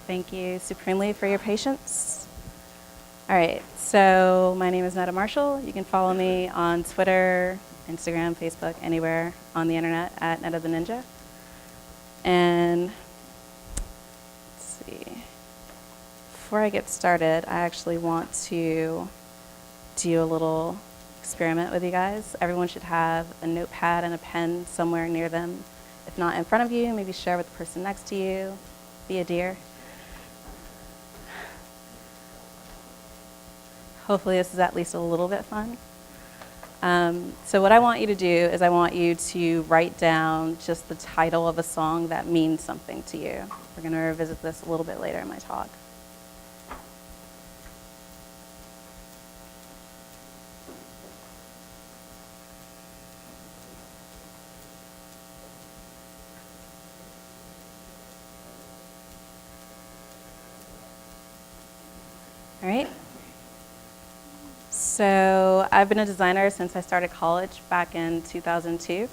Thank you supremely for your patience. All right, so my name is Netta Marshall. You can follow me on Twitter, Instagram, Facebook, anywhere on the internet at Netta the Ninja. And let's see, before I get started, I actually want to do a little experiment with you guys. Everyone should have a notepad and a pen somewhere near them. If not in front of you, maybe share with the person next to you. Be a dear. Hopefully this is at least a little bit fun. So what I want you to do is I want you to write down just the title of a song that means something to you. We're going to revisit this a little bit later in my talk. All right. So I've been a designer since I started college back in 2002.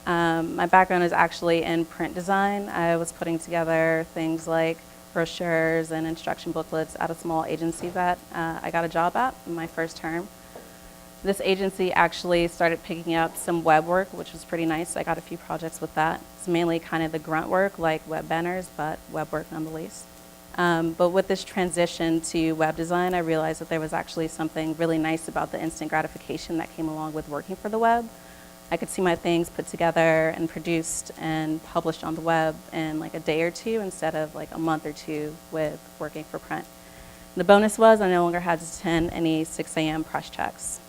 My background is actually in print design. I was putting together things like brochures and instruction booklets at a small agency that I got a job at in my first term. This agency actually started picking up some web work, which was pretty nice. I got a few projects with that. It's mainly kind of the grunt work like web banners, but web work nonetheless. But with this transition to web design, I realized that there was actually something really nice about the instant gratification that came along with working for the web. I could see my things put together and produced and published on the web in like a day or two instead of like a month or two with working for print. The bonus was I no longer had to attend any 6 a.m. press checks.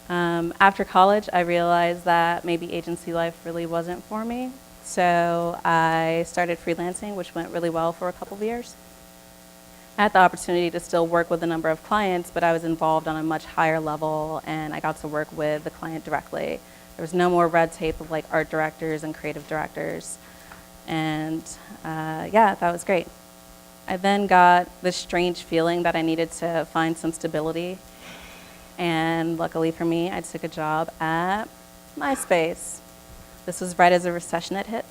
After college, I realized that maybe agency life really wasn't for me. So I started freelancing, which went really well for a couple of years. I had the opportunity to still work with a number of clients, but I was involved on a much higher level, and I got to work with the client directly. There was no more red tape of like art directors and creative directors. And yeah, that was great. I then got this strange feeling that I needed to find some stability. And luckily for me, I took a job at MySpace. This was right as a recession had hit.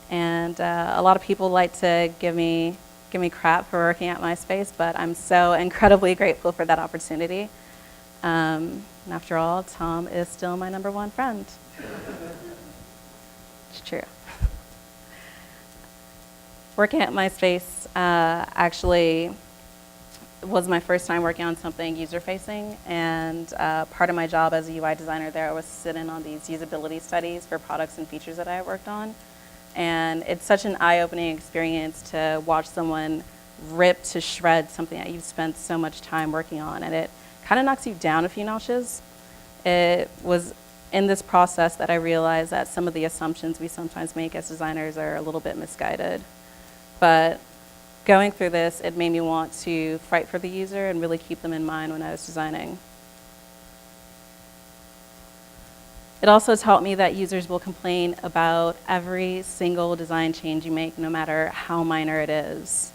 And a lot of people like to give me crap for working at MySpace, but I'm so incredibly grateful for that opportunity. And after all, Tom is still my #1 friend. It's true. Working at MySpace actually was my first time working on something user-facing, and part of my job as a UI designer there was to sit in on these usability studies for products and features that I worked on. And it's such an eye-opening experience to watch someone rip to shreds something that you've spent so much time working on, and it kind of knocks you down a few notches. It was in this process that I realized that some of the assumptions we sometimes make as designers are a little bit misguided. But going through this, it made me want to fight for the user and really keep them in mind when I was designing. It also taught me that users will complain about every single design change you make, no matter how minor it is.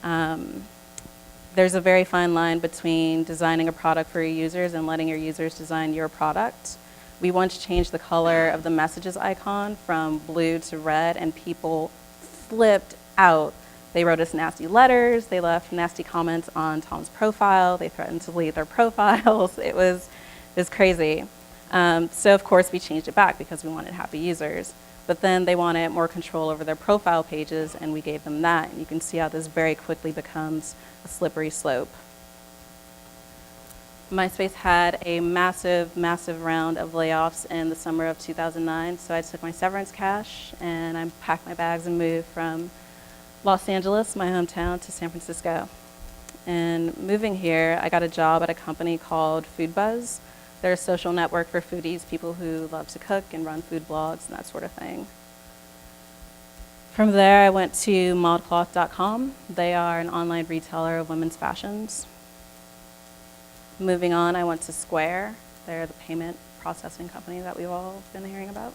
There's a very fine line between designing a product for your users and letting your users design your product. We once changed the color of the messages icon from blue to red, and people flipped out. They wrote us nasty letters, they left nasty comments on Tom's profile, they threatened to delete their profiles. It was crazy. So of course we changed it back because we wanted happy users. But then they wanted more control over their profile pages, and we gave them that. And you can see how this very quickly becomes a slippery slope. MySpace had a massive, massive round of layoffs in the summer of 2009, so I took my severance cash and I packed my bags and moved from Los Angeles, my hometown, to San Francisco. And moving here, I got a job at a company called Food Buzz. They're a social network for foodies, people who love to cook and run food blogs and that sort of thing. From there, I went to modcloth.com. They are an online retailer of women's fashions. Moving on, I went to Square. They're the payment processing company that we've all been hearing about.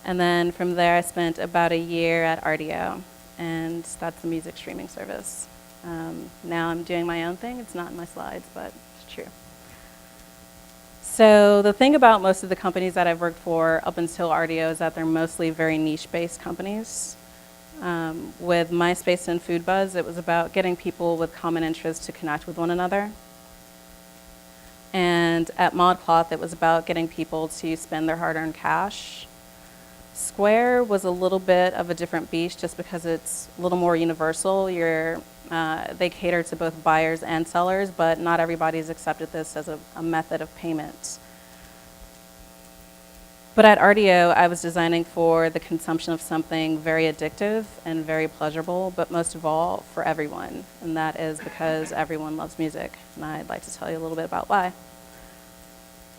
And then from there, I spent about a year at RDO, and that's the music streaming service. Now I'm doing my own thing. It's not in my slides, but it's true. So the thing about most of the companies that I've worked for up until RDO is that they're mostly very niche-based companies. With MySpace and FoodBuzz, it was about getting people with common interests to connect with one another. And at ModCloth, it was about getting people to spend their hard-earned cash. Square was a little bit of a different beast just because it's a little more universal. They cater to both buyers and sellers, but not everybody's accepted this as a method of payment. But at RDO, I was designing for the consumption of something very addictive and very pleasurable, but most of all, for everyone. And that is because everyone loves music. And I'd like to tell you a little bit about why.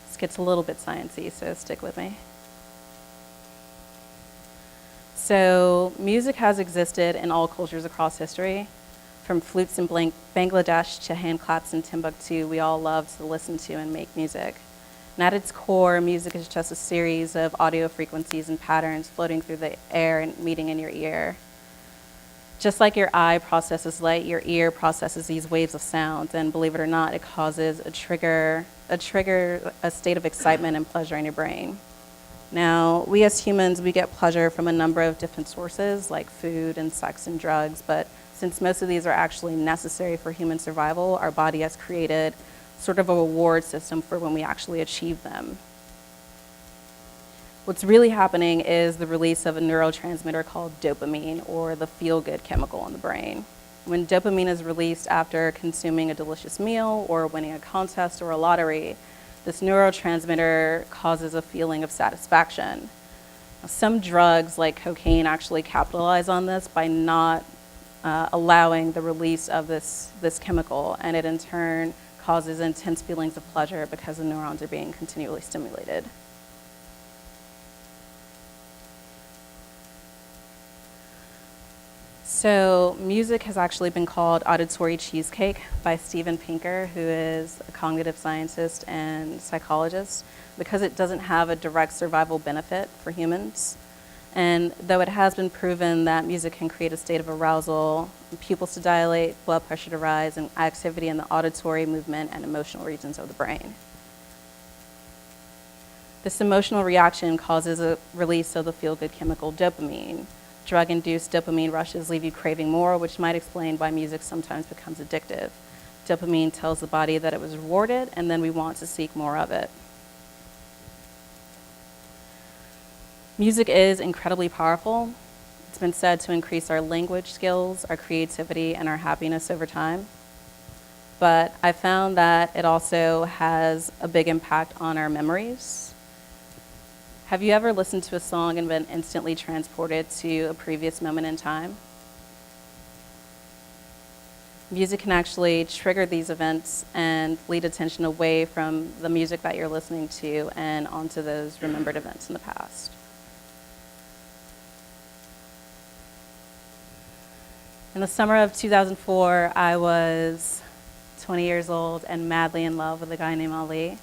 This gets a little bit sciencey, so stick with me. So music has existed in all cultures across history. From flutes in Bangladesh to hand claps in Timbuktu, we all love to listen to and make music. And at its core, music is just a series of audio frequencies and patterns floating through the air and meeting in your ear. Just like your eye processes light, your ear processes these waves of sound, and believe it or not, it causes a state of excitement and pleasure in your brain. Now, we as humans, we get pleasure from a number of different sources, like food and sex and drugs, but since most of these are actually necessary for human survival, our body has created sort of a reward system for when we actually achieve them. What's really happening is the release of a neurotransmitter called dopamine, or the feel-good chemical in the brain. When dopamine is released after consuming a delicious meal or winning a contest or a lottery, this neurotransmitter causes a feeling of satisfaction. Now, some drugs, like cocaine, actually capitalize on this by not allowing the release of this chemical, and it in turn causes intense feelings of pleasure because the neurons are being continually stimulated. So music has actually been called auditory cheesecake by Steven Pinker, who is a cognitive scientist and psychologist, because it doesn't have a direct survival benefit for humans. And though it has been proven that music can create a state of arousal, pupils to dilate, blood pressure to rise, and activity in the auditory, movement, and emotional regions of the brain. This emotional reaction causes a release of the feel-good chemical dopamine. Drug-induced dopamine rushes leave you craving more, which might explain why music sometimes becomes addictive. Dopamine tells the body that it was rewarded, and then we want to seek more of it. Music is incredibly powerful. It's been said to increase our language skills, our creativity, and our happiness over time. But I found that it also has a big impact on our memories. Have you ever listened to a song and been instantly transported to a previous moment in time? Music can actually trigger these events and lead attention away from the music that you're listening to and onto those remembered events in the past. In the summer of 2004, I was 20 years old and madly in love with a guy named Ali.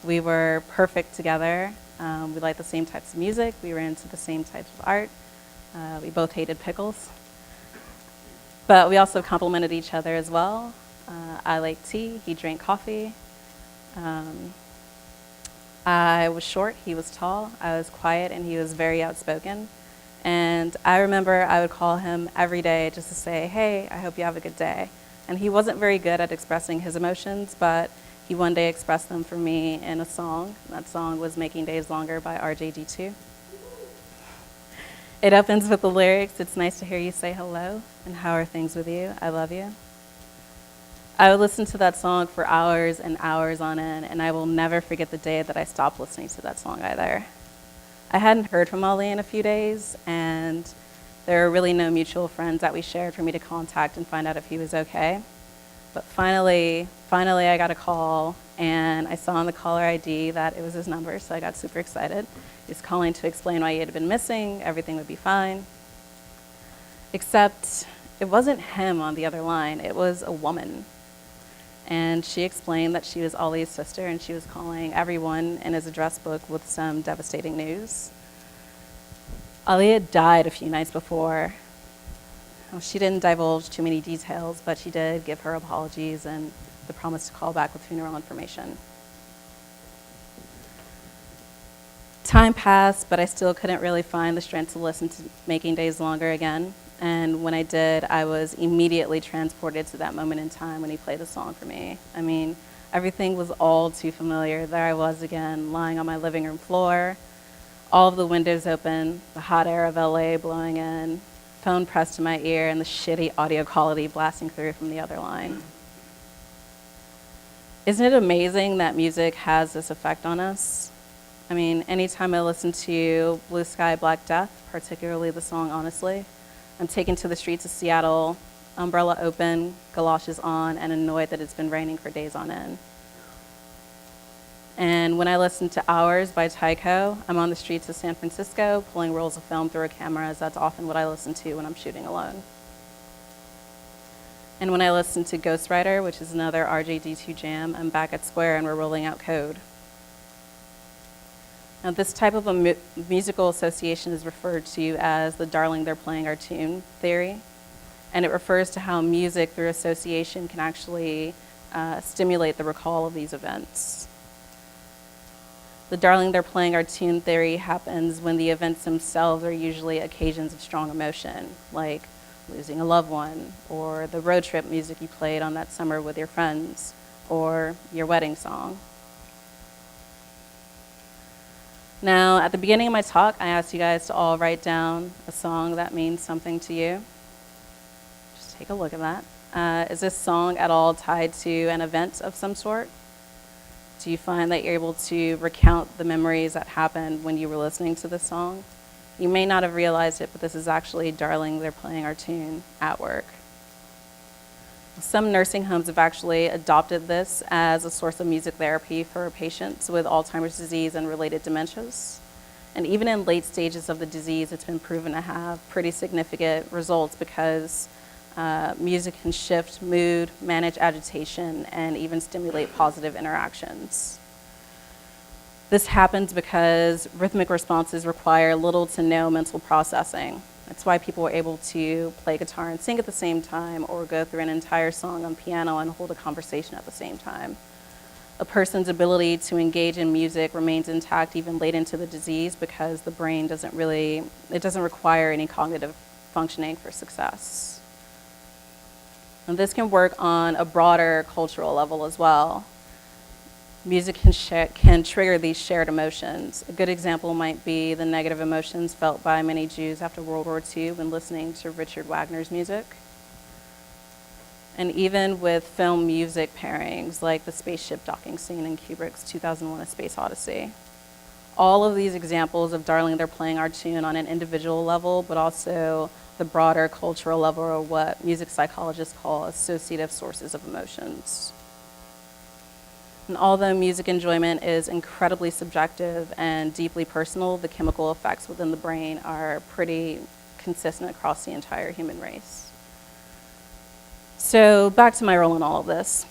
We were perfect together. We liked the same types of music. We were into the same types of art. We both hated pickles. But we also complemented each other as well. I liked tea. He drank coffee. I was short. He was tall. I was quiet, and he was very outspoken. And I remember I would call him every day just to say, hey, I hope you have a good day. And he wasn't very good at expressing his emotions, but he one day expressed them for me in a song. That song was Making Days Longer by RJD2. It opens with the lyrics, it's nice to hear you say hello, and how are things with you? I love you. I would listen to that song for hours and hours on end, and I will never forget the day that I stopped listening to that song either. I hadn't heard from Ali in a few days, and there were really no mutual friends that we shared for me to contact and find out if he was okay. But finally I got a call, and I saw on the caller ID that it was his number, so I got super excited. He was calling to explain why he had been missing, everything would be fine. Except it wasn't him on the other line, it was a woman. And she explained that she was Ali's sister, and she was calling everyone in his address book with some devastating news. Ali had died a few nights before. Well, she didn't divulge too many details, but she did give her apologies and the promise to call back with funeral information. Time passed, but I still couldn't really find the strength to listen to Making Days Longer again. And when I did, I was immediately transported to that moment in time when he played the song for me. I mean, everything was all too familiar. There I was again, lying on my living room floor, all of the windows open, the hot air of LA blowing in, phone pressed to my ear, and the shitty audio quality blasting through from the other line. Isn't it amazing that music has this effect on us? I mean, anytime I listen to Blue Sky, Black Death, particularly the song Honestly, I'm taken to the streets of Seattle, umbrella open, galoshes on, and annoyed that it's been raining for days on end. And when I listen to Hours by Tycho, I'm on the streets of San Francisco pulling rolls of film through a camera, as that's often what I listen to when I'm shooting alone. And when I listen to Ghostwriter, which is another RJD2 jam, I'm back at Square and we're rolling out code. Now, this type of a musical association is referred to as the darling they're playing our tune theory. And it refers to how music through association can actually stimulate the recall of these events. The darling they're playing our tune theory happens when the events themselves are usually occasions of strong emotion, like losing a loved one, or the road trip music you played on that summer with your friends, or your wedding song. Now, at the beginning of my talk, I asked you guys to all write down a song that means something to you. Just take a look at that. Is this song at all tied to an event of some sort? Do you find that you're able to recount the memories that happened when you were listening to this song? You may not have realized it, but this is actually Darling, They're Playing Our Tune at work. Some nursing homes have actually adopted this as a source of music therapy for patients with Alzheimer's disease and related dementias. And even in late stages of the disease, it's been proven to have pretty significant results because music can shift mood, manage agitation, and even stimulate positive interactions. This happens because rhythmic responses require little to no mental processing. That's why people are able to play guitar and sing at the same time, or go through an entire song on piano and hold a conversation at the same time. A person's ability to engage in music remains intact even late into the disease because the brain doesn't require any cognitive functioning for success. And this can work on a broader cultural level as well. Music can trigger these shared emotions. A good example might be the negative emotions felt by many Jews after World War II when listening to Richard Wagner's music. And even with film music pairings, like the spaceship docking scene in Kubrick's 2001: A Space Odyssey. All of these examples of Darling, They're Playing Our Tune on an individual level, but also the broader cultural level, or what music psychologists call associative sources of emotions. And although music enjoyment is incredibly subjective and deeply personal, the chemical effects within the brain are pretty consistent across the entire human race. So back to my role in all of this.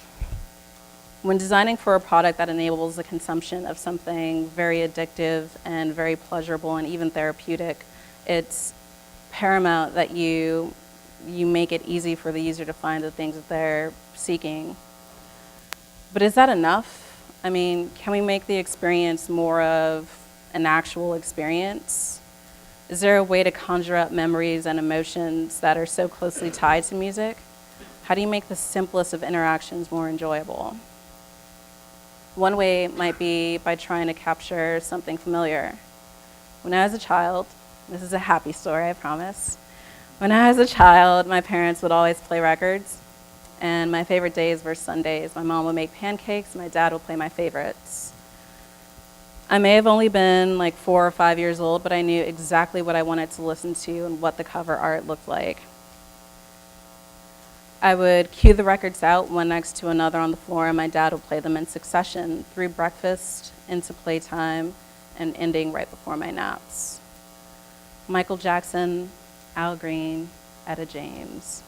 When designing for a product that enables the consumption of something very addictive and very pleasurable and even therapeutic, it's paramount that you make it easy for the user to find the things that they're seeking. But is that enough? I mean, can we make the experience more of an actual experience? Is there a way to conjure up memories and emotions that are so closely tied to music? How do you make the simplest of interactions more enjoyable? One way might be by trying to capture something familiar. When I was a child, this is a happy story, I promise. When I was a child, my parents would always play records, and my favorite days were Sundays. My mom would make pancakes, and my dad would play my favorites. I may have only been like 4 or 5 years old, but I knew exactly what I wanted to listen to and what the cover art looked like. I would cue the records out one next to another on the floor, and my dad would play them in succession through breakfast, into playtime, and ending right before my naps. Michael Jackson, Al Green, Etta James.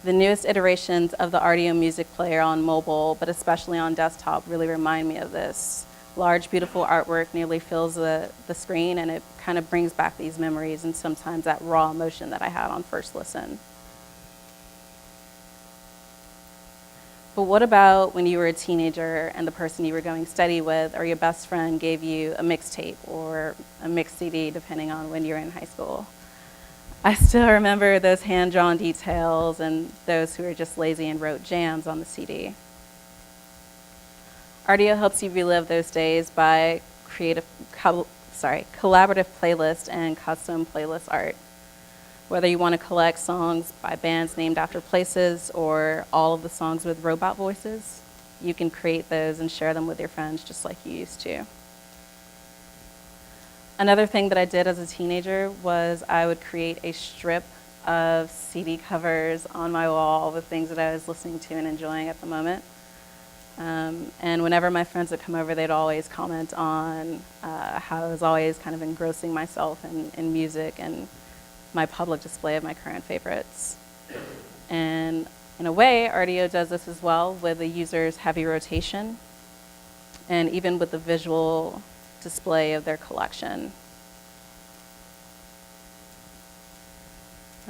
The newest iterations of the audio music player on mobile, but especially on desktop, really remind me of this. Large, beautiful artwork nearly fills the screen, and it kind of brings back these memories and sometimes that raw emotion that I had on first listen. But what about when you were a teenager and the person you were going steady with or your best friend gave you a mixtape or a mixed CD, depending on when you were in high school? I still remember those hand-drawn details and those who were just lazy and wrote jams on the CD. Rdio helps you relive those days by collaborative playlist and custom playlist art. Whether you want to collect songs by bands named after places or all of the songs with robot voices, you can create those and share them with your friends just like you used to. Another thing that I did as a teenager was I would create a strip of CD covers on my wall with things that I was listening to and enjoying at the moment. And whenever my friends would come over, they'd always comment on how I was always kind of engrossing myself in music and my public display of my current favorites. And in a way, Rdio does this as well with the user's heavy rotation and even with the visual display of their collection.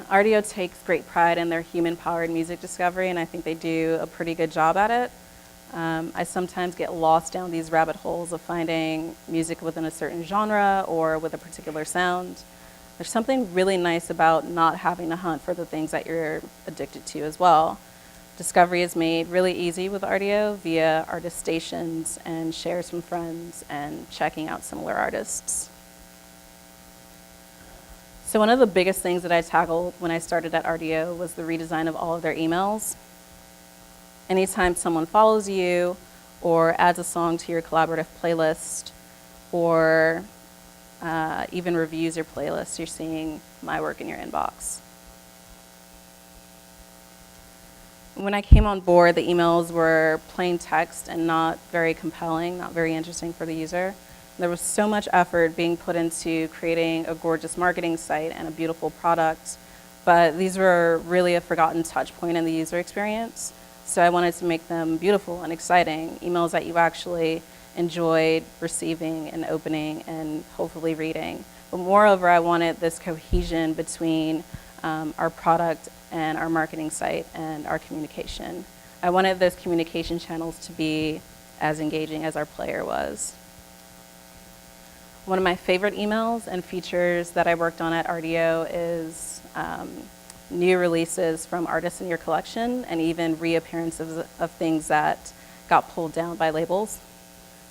Rdio takes great pride in their human-powered music discovery, and I think they do a pretty good job at it. I sometimes get lost down these rabbit holes of finding music within a certain genre or with a particular sound. There's something really nice about not having to hunt for the things that you're addicted to as well. Discovery is made really easy with Rdio via artist stations and shares from friends and checking out similar artists. So one of the biggest things that I tackled when I started at Rdio was the redesign of all of their emails. Anytime someone follows you or adds a song to your collaborative playlist or even reviews your playlist, you're seeing my work in your inbox. When I came on board, the emails were plain text and not very compelling, not very interesting for the user. There was so much effort being put into creating a gorgeous marketing site and a beautiful product, but these were really a forgotten touch point in the user experience. So I wanted to make them beautiful and exciting, emails that you actually enjoyed receiving and opening and hopefully reading. But moreover, I wanted this cohesion between our product and our marketing site and our communication. I wanted those communication channels to be as engaging as our player was. One of my favorite emails and features that I worked on at Rdio is new releases from artists in your collection and even reappearances of things that got pulled down by labels.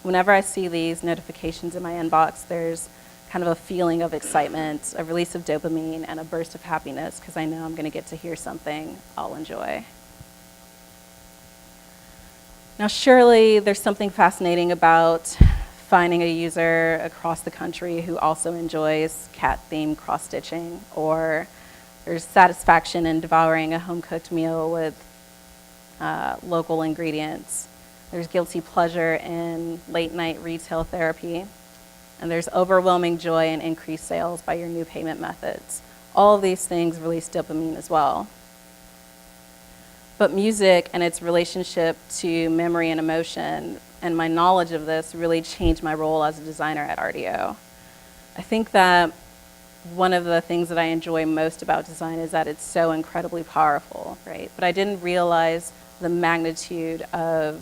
Whenever I see these notifications in my inbox, there's kind of a feeling of excitement, a release of dopamine, and a burst of happiness because I know I'm going to get to hear something I'll enjoy. Now, surely there's something fascinating about finding a user across the country who also enjoys cat-themed cross-stitching, or there's satisfaction in devouring a home-cooked meal with local ingredients. There's guilty pleasure in late-night retail therapy, and there's overwhelming joy in increased sales by your new payment methods. All of these things release dopamine as well. But music and its relationship to memory and emotion, and my knowledge of this really changed my role as a designer at Rdio. I think that one of the things that I enjoy most about design is that it's so incredibly powerful, right? But I didn't realize the magnitude of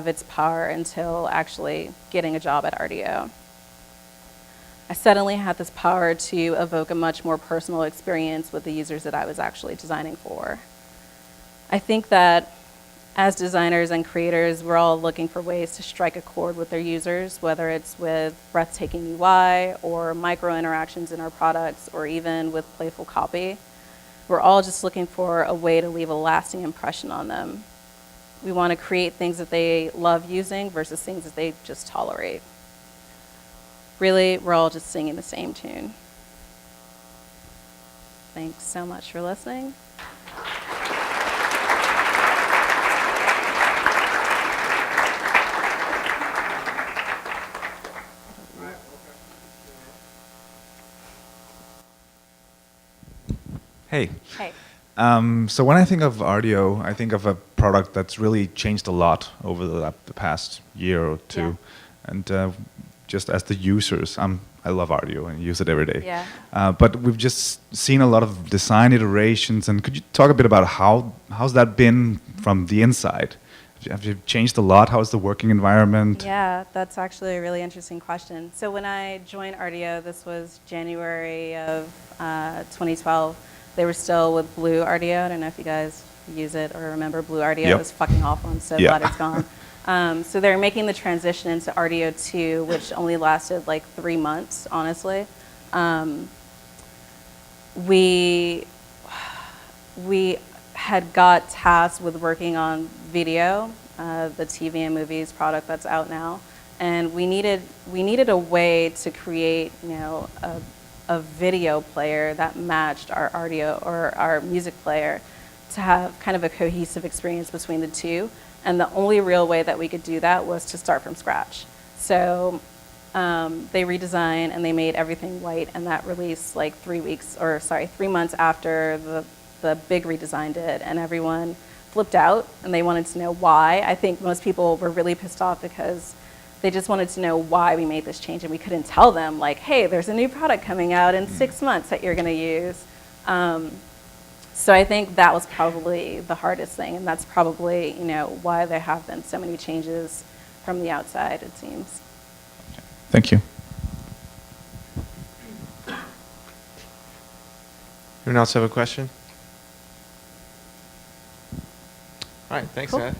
its power until actually getting a job at Rdio. I suddenly had this power to evoke a much more personal experience with the users that I was actually designing for. I think that as designers and creators, we're all looking for ways to strike a chord with their users, whether it's with breathtaking UI or micro interactions in our products or even with playful copy. We're all just looking for a way to leave a lasting impression on them. We want to create things that they love using versus things that they just tolerate. Really, we're all just singing the same tune. Thanks so much for listening. Hey. Hey. So when I think of Rdio, I think of a product that's really changed a lot over the past year or two. Yeah. And just as the users, I love Rdio and use it every day. Yeah. But we've just seen a lot of design iterations. And could you talk a bit about how's that been from the inside? Have you changed a lot? How's the working environment? Yeah, that's actually a really interesting question. So when I joined RDO, this was January of 2012. They were still with Blue RDO. I don't know if you guys use it or remember Blue RDO. Yep. It was fucking awful. I'm so Yeah. glad it's gone. So they're making the transition into RDO 2, which only lasted like 3 months, honestly. We had got tasked with working on video, the TV and movies product that's out now, and we needed a way to create, a video player that matched our audio or our music player, to have kind of a cohesive experience between the two. And the only real way that we could do that was to start from scratch. So they redesigned and they made everything white, and that released like 3 months after the big redesign did, and everyone flipped out and they wanted to know why. I think most people were really pissed off because they just wanted to know why we made this change, and we couldn't tell them like, hey, there's a new product coming out in 6 months that you're going to use. So I think that was probably the hardest thing, and that's probably why there have been so many changes from the outside, it seems. Thank you. Anyone else have a question? All right, thanks, Cool. Ed.